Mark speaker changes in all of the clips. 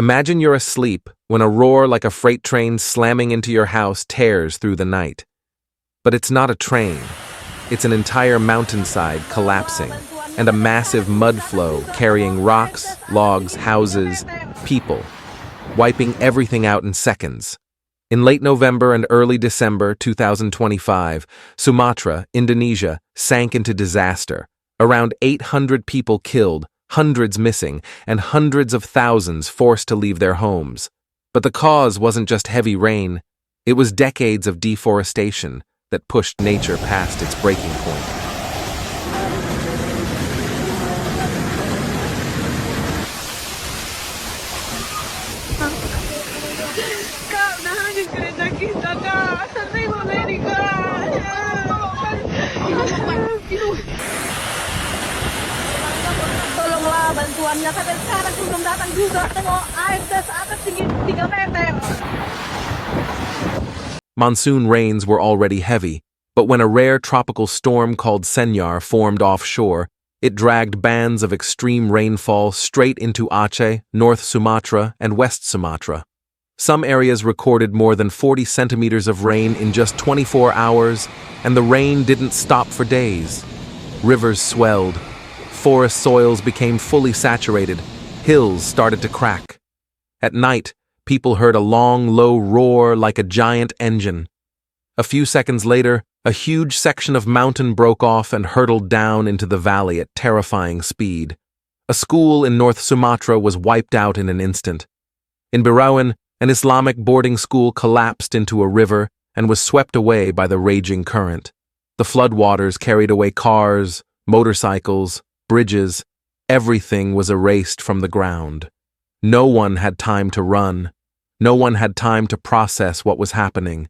Speaker 1: Imagine you're asleep when a roar like a freight train slamming into your house tears through the night. But it's not a train. It's an entire mountainside collapsing, and a massive mud flow carrying rocks, logs, houses, people, wiping everything out in seconds. In late November and early December 2025, Sumatra, Indonesia, sank into disaster. Around 800 people killed, hundreds missing, and hundreds of thousands forced to leave their homes. But the cause wasn't just heavy rain. It was decades of deforestation that pushed nature past its breaking point.
Speaker 2: Tolonglah bantuannya, sampai sekarang belum datang juga. Tengok air das atas tinggi 3 meter.
Speaker 1: Monsoon rains were already heavy, but when a rare tropical storm called Senyar formed offshore, it dragged bands of extreme rainfall straight into Aceh, North Sumatra, and West Sumatra. Some areas recorded more than 40 centimeters of rain in just 24 hours, and the rain didn't stop for days. Rivers swelled, forest soils became fully saturated, hills started to crack. At night, people heard a long, low roar like a giant engine. A few seconds later, a huge section of mountain broke off and hurtled down into the valley at terrifying speed. A school in North Sumatra was wiped out in an instant. In Birauen, an Islamic boarding school collapsed into a river and was swept away by the raging current. The floodwaters carried away cars, motorcycles, bridges. Everything was erased from the ground. No one had time to run. No one had time to process what was happening.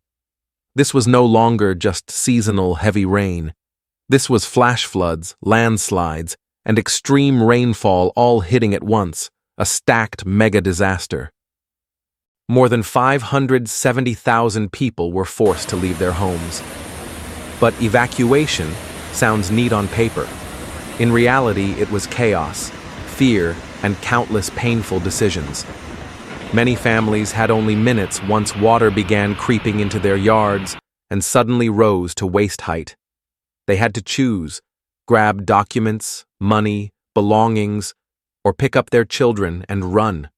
Speaker 1: This was no longer just seasonal heavy rain. This was flash floods, landslides, and extreme rainfall all hitting at once, a stacked mega disaster. More than 570,000 people were forced to leave their homes. But evacuation sounds neat on paper. In reality, it was chaos, fear, and countless painful decisions. Many families had only minutes once water began creeping into their yards and suddenly rose to waist height. They had to choose, grab documents, money, belongings, or pick up their children and run.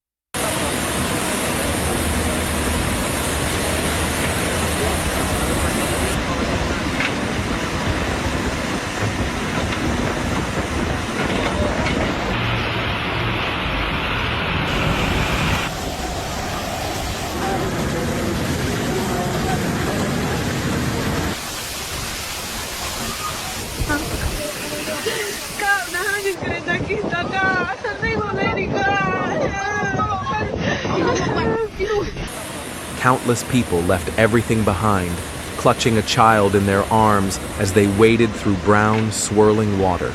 Speaker 1: Countless people left everything behind, clutching a child in their arms as they waded through brown, swirling water.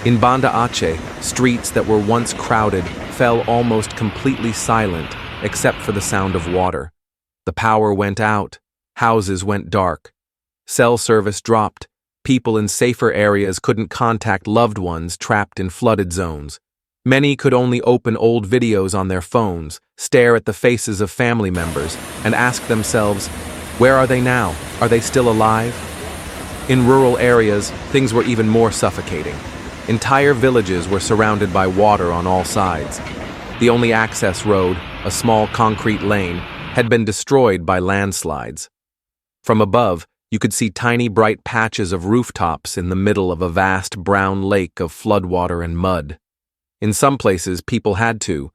Speaker 1: In Banda Aceh, streets that were once crowded fell almost completely silent except for the sound of water. The power went out, houses went dark. Cell service dropped. People in safer areas couldn't contact loved ones trapped in flooded zones. Many could only open old videos on their phones, stare at the faces of family members, and ask themselves, where are they now? Are they still alive? In rural areas, things were even more suffocating. Entire villages were surrounded by water on all sides. The only access road, a small concrete lane, had been destroyed by landslides. From above, you could see tiny bright patches of rooftops in the middle of a vast brown lake of floodwater and mud. In some places, people had to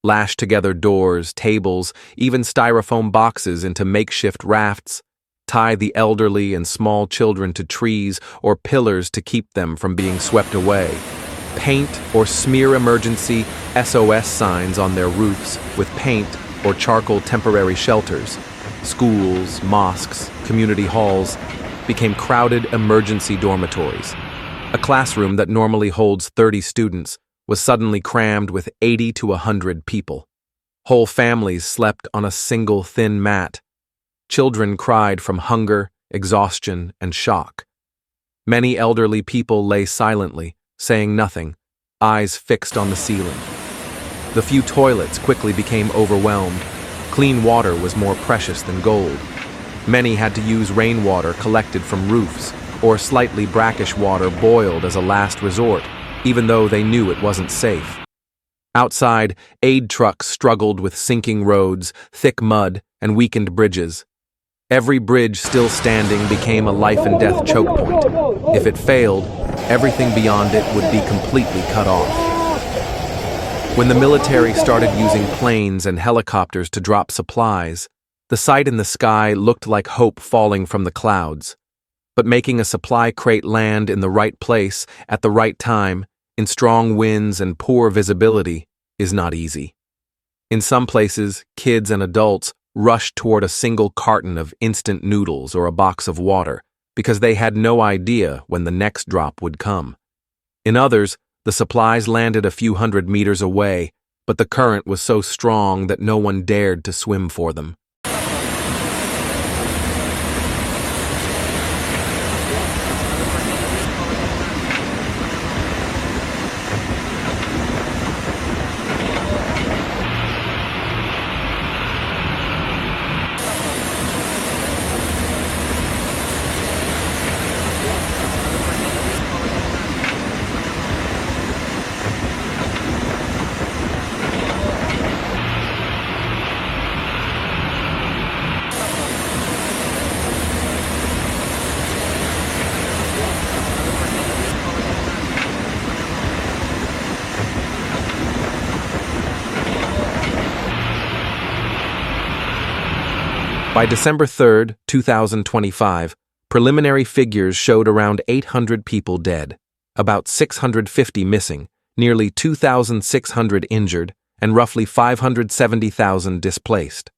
Speaker 1: lash together doors, tables, even styrofoam boxes into makeshift rafts, tie the elderly and small children to trees or pillars to keep them from being swept away, paint or smear emergency SOS signs on their roofs with paint or charcoal temporary shelters. Schools, mosques, community halls became crowded emergency dormitories. A classroom that normally holds 30 students was suddenly crammed with 80 to 100 people. Whole families slept on a single thin mat. Children cried from hunger, exhaustion, and shock. Many elderly people lay silently, saying nothing, eyes fixed on the ceiling. The few toilets quickly became overwhelmed. Clean water was more precious than gold. Many had to use rainwater collected from roofs, or slightly brackish water boiled as a last resort, even though they knew it wasn't safe. Outside, aid trucks struggled with sinking roads, thick mud, and weakened bridges. Every bridge still standing became a life-and-death choke point. If it failed, everything beyond it would be completely cut off. When the military started using planes and helicopters to drop supplies, the sight in the sky looked like hope falling from the clouds. But making a supply crate land in the right place at the right time, in strong winds and poor visibility, is not easy. In some places, kids and adults rushed toward a single carton of instant noodles or a box of water because they had no idea when the next drop would come. In others, the supplies landed a few hundred meters away, but the current was so strong that no one dared to swim for them. By December 3, 2025, preliminary figures showed around 800 people dead, about 650 missing, nearly 2,600 injured, and roughly 570,000 displaced.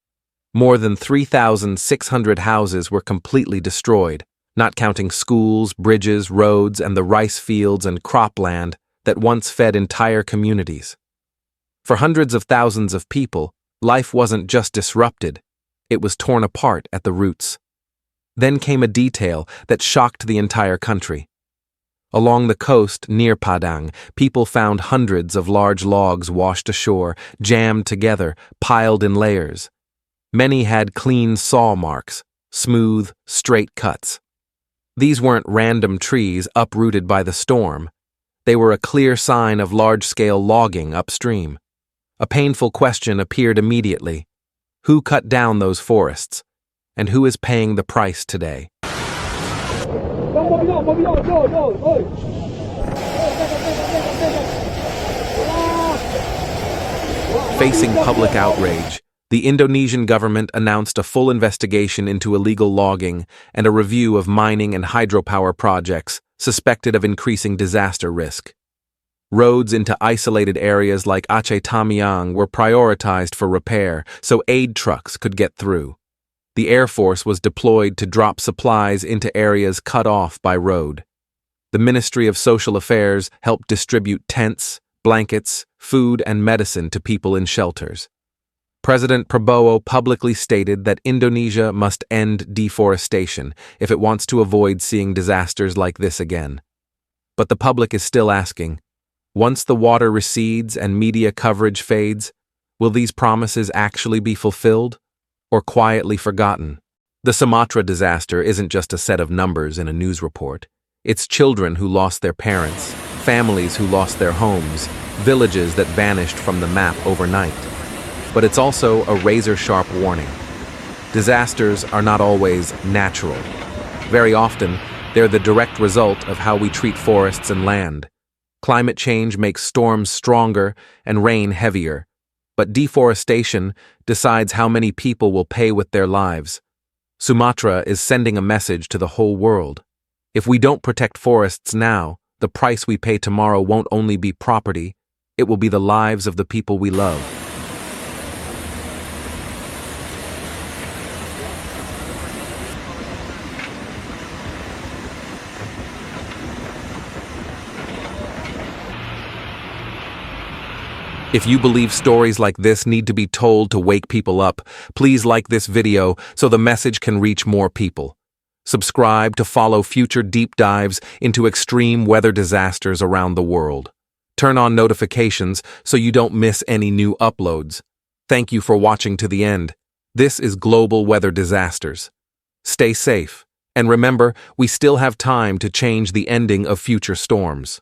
Speaker 1: More than 3,600 houses were completely destroyed, not counting schools, bridges, roads, and the rice fields and cropland that once fed entire communities. For hundreds of thousands of people, life wasn't just disrupted, it was torn apart at the roots. Then came a detail that shocked the entire country. Along the coast near Padang, people found hundreds of large logs washed ashore, jammed together, piled in layers. Many had clean saw marks, smooth, straight cuts. These weren't random trees uprooted by the storm. They were a clear sign of large-scale logging upstream. A painful question appeared immediately. Who cut down those forests? And who is paying the price today? Facing public outrage, the Indonesian government announced a full investigation into illegal logging and a review of mining and hydropower projects suspected of increasing disaster risk. Roads into isolated areas like Aceh Tamiang were prioritized for repair so aid trucks could get through. The Air Force was deployed to drop supplies into areas cut off by road. The Ministry of Social Affairs helped distribute tents, blankets, food, and medicine to people in shelters. President Prabowo publicly stated that Indonesia must end deforestation if it wants to avoid seeing disasters like this again. But the public is still asking, once the water recedes and media coverage fades, will these promises actually be fulfilled or quietly forgotten? The Sumatra disaster isn't just a set of numbers in a news report. It's children who lost their parents, families who lost their homes, villages that vanished from the map overnight. But it's also a razor-sharp warning. Disasters are not always natural. Very often, they're the direct result of how we treat forests and land. Climate change makes storms stronger and rain heavier, but deforestation decides how many people will pay with their lives. Sumatra is sending a message to the whole world. If we don't protect forests now, the price we pay tomorrow won't only be property, it will be the lives of the people we love. If you believe stories like this need to be told to wake people up, please like this video so the message can reach more people. Subscribe to follow future deep dives into extreme weather disasters around the world. Turn on notifications so you don't miss any new uploads. Thank you for watching to the end. This is Global Weather Disasters. Stay safe, and remember, we still have time to change the ending of future storms.